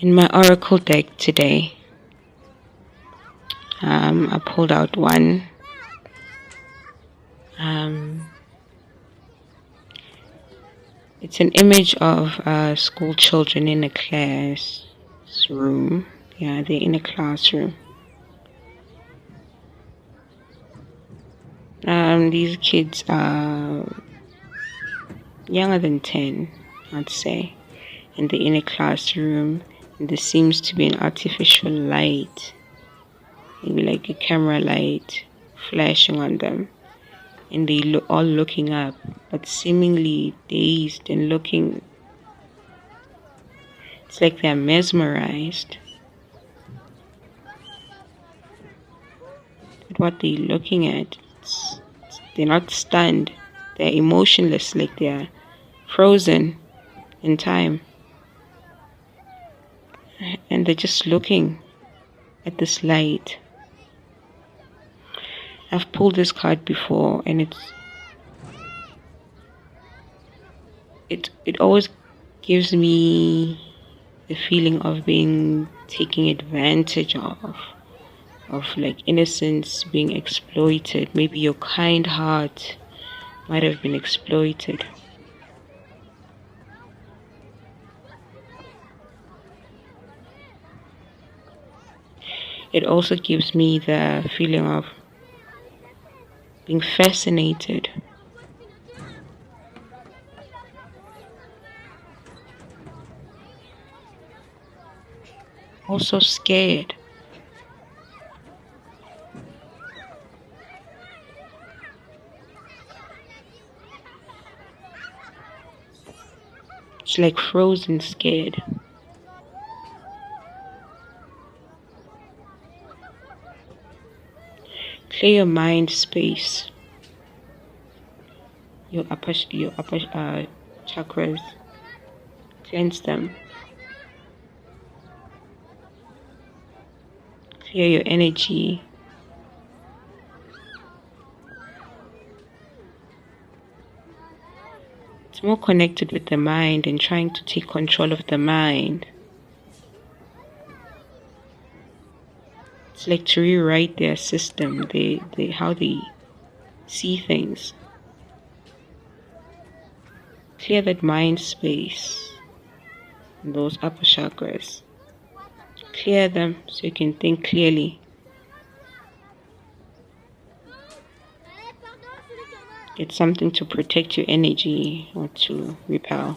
In my oracle deck today, I pulled out one. It's an image of school children in a classroom. Yeah, they're in a classroom. These kids are younger than 10, I'd say, and they're in a classroom, and there seems to be an artificial light, maybe like a camera light, flashing on them, and they all looking up, but seemingly dazed and looking. It's like they're mesmerized at what they're looking at. They're not stunned. They're emotionless, like they're frozen in time. And they're just looking at this light. I've pulled this card before, and it always gives me the feeling of being taken advantage of like innocence being exploited. Maybe your kind heart might have been exploited. It also gives me the feeling of being fascinated. Also scared. It's like frozen scared. Clear your mind space. Your upper chakras. Cleanse them. Clear your energy. It's more connected with the mind and trying to take control of the mind. It's like to rewrite their system, how they see things. Clear that mind space and those upper chakras. Clear them so you can think clearly. Get something to protect your energy or to repel.